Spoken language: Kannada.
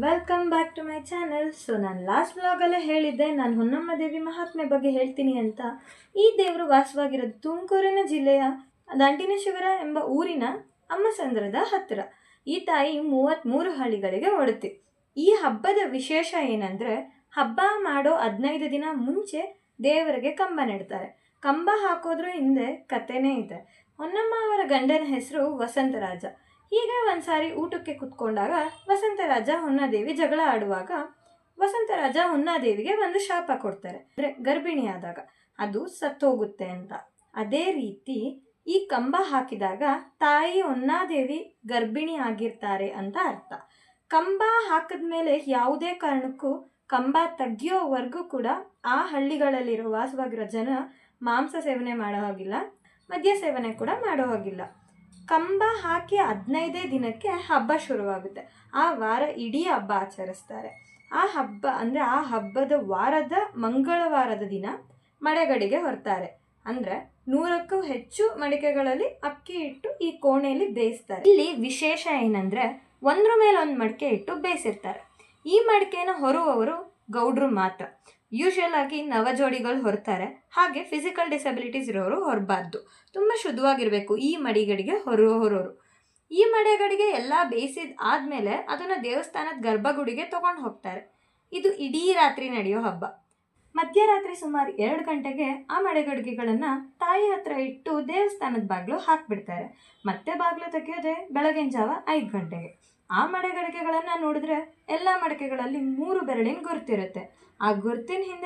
Welcome back to my channel. So ನಾನು ಲಾಸ್ಟ್ ವ್ಲಾಗಲ್ಲೇ ಹೇಳಿದ್ದೆ ನಾನು ಹೊನ್ನಮ್ಮ ದೇವಿ ಮಹಾತ್ಮೆ ಬಗ್ಗೆ ಹೇಳ್ತೀನಿ ಅಂತ. ಈ ದೇವರು ವಾಸವಾಗಿರೋದು ತುಮಕೂರಿನ ಜಿಲ್ಲೆಯ ದಂಟಿನೇಶ್ವರ ಎಂಬ ಊರಿನ ಅಮ್ಮಸಂದ್ರದ ಹತ್ತಿರ. ಈ ತಾಯಿ 33 ಹಳ್ಳಿಗಳಿಗೆ ಒಡತಿ. ಈ ಹಬ್ಬದ ವಿಶೇಷ ಏನಂದರೆ, ಹಬ್ಬ ಮಾಡೋ 15 ದಿನ ಮುಂಚೆ ದೇವರಿಗೆ ಕಂಬ ನೆಡ್ತಾರೆ. ಕಂಬ ಹಾಕೋದ್ರ ಹಿಂದೆ ಕಥೆನೇ ಇದೆ. ಹೊನ್ನಮ್ಮ ಅವರ ಗಂಡನ ಹೆಸರು ವಸಂತರಾಜ. ಹೀಗೆ ಒಂದ್ಸಾರಿ ಊಟಕ್ಕೆ ಕುತ್ಕೊಂಡಾಗ ವಸಂತರಾಜ ಹೊನ್ನಾದೇವಿ ಜಗಳ ಆಡುವಾಗ ವಸಂತರಾಜ ಹೊನ್ನಾದೇವಿಗೆ ಒಂದು ಶಾಪ ಕೊಡ್ತಾರೆ. ಅಂದರೆ ಗರ್ಭಿಣಿಯಾದಾಗ ಅದು ಸತ್ತೋಗುತ್ತೆ ಅಂತ. ಅದೇ ರೀತಿ ಈ ಕಂಬ ಹಾಕಿದಾಗ ತಾಯಿ ಹೊನ್ನಾದೇವಿ ಗರ್ಭಿಣಿ ಆಗಿರ್ತಾರೆ ಅಂತ ಅರ್ಥ. ಕಂಬ ಹಾಕಿದ್ಮೇಲೆ ಯಾವುದೇ ಕಾರಣಕ್ಕೂ ಕಂಬ ತೆಗಿಯೋವರೆಗೂ ಕೂಡ ಆ ಹಳ್ಳಿಗಳಲ್ಲಿರೋ ವಾಸವಾಗಿರೋ ಜನ ಮಾಂಸ ಸೇವನೆ ಮಾಡೋ ಹಾಗಿಲ್ಲ, ಮದ್ಯ ಸೇವನೆ ಕೂಡ ಮಾಡೋ ಹಾಗಿಲ್ಲ. ಕಂಬ ಹಾಕಿ 15 ದಿನಕ್ಕೆ ಹಬ್ಬ ಶುರುವಾಗುತ್ತೆ. ಆ ವಾರ ಇಡೀ ಹಬ್ಬ ಆಚರಿಸ್ತಾರೆ. ಆ ಹಬ್ಬ ಅಂದರೆ ಆ ಹಬ್ಬದ ವಾರದ ಮಂಗಳವಾರದ ದಿನ ಮಡೆಗಡಿಗೆ ಹೊರ್ತಾರೆ. ಅಂದರೆ 100ಕ್ಕೂ ಹೆಚ್ಚು ಮಡಿಕೆಗಳಲ್ಲಿ ಅಕ್ಕಿ ಇಟ್ಟು ಈ ಕೋಣೆಯಲ್ಲಿ ಬೇಯಿಸ್ತಾರೆ. ಇಲ್ಲಿ ವಿಶೇಷ ಏನಂದರೆ, ಒಂದ್ರ ಮೇಲೆ ಒಂದು ಮಡಿಕೆ ಇಟ್ಟು ಬೇಯಿಸಿರ್ತಾರೆ. ಈ ಮಡಿಕೆನ ಹೊರುವವರು ಗೌಡ್ರು ಮಾತ್ರ. ಯೂಶುವಲ್ ಆಗಿ ನವಜೋಡಿಗಳು ಹೊರ್ತಾರೆ. ಹಾಗೆ ಫಿಸಿಕಲ್ ಡಿಸಬಿಲಿಟೀಸ್ ಇರೋರು ಹೊರಬಾರ್ದು. ತುಂಬ ಶುದ್ಧವಾಗಿರಬೇಕು ಈ ಮಡಿಗಡಿಗೆ ಹೊರೋರು. ಈ ಮಡೆಗಡಿಗೆ ಎಲ್ಲ ಬೇಯಿಸಿದ ಆದಮೇಲೆ ಅದನ್ನು ದೇವಸ್ಥಾನದ ಗರ್ಭಗುಡಿಗೆ ತೊಗೊಂಡು ಹೋಗ್ತಾರೆ. ಇದು ಇಡೀ ರಾತ್ರಿ ನಡೆಯೋ ಹಬ್ಬ. ಮಧ್ಯರಾತ್ರಿ ಸುಮಾರು 2 ಗಂಟೆಗೆ ಆ ಮಡೆಗಡಿಗೆಗಳನ್ನು ತಾಯಿ ಹತ್ರ ಇಟ್ಟು ದೇವಸ್ಥಾನದ ಬಾಗಿಲು ಹಾಕಿಬಿಡ್ತಾರೆ. ಮತ್ತೆ ಬಾಗಿಲು ತೆಗೆಯೋದೆ ಬೆಳಗಿನ ಜಾವ 5 ಗಂಟೆಗೆ. ಆ ಮಡೆಗಡಿಗೆಗಳನ್ನು ನೋಡಿದ್ರೆ ಎಲ್ಲ ಮಡಿಕೆಗಳಲ್ಲಿ 3 ಬೆರಳಿನ ಗುರುತಿರುತ್ತೆ. ಆ ಗುರುತಿನ ಹಿಂದೆ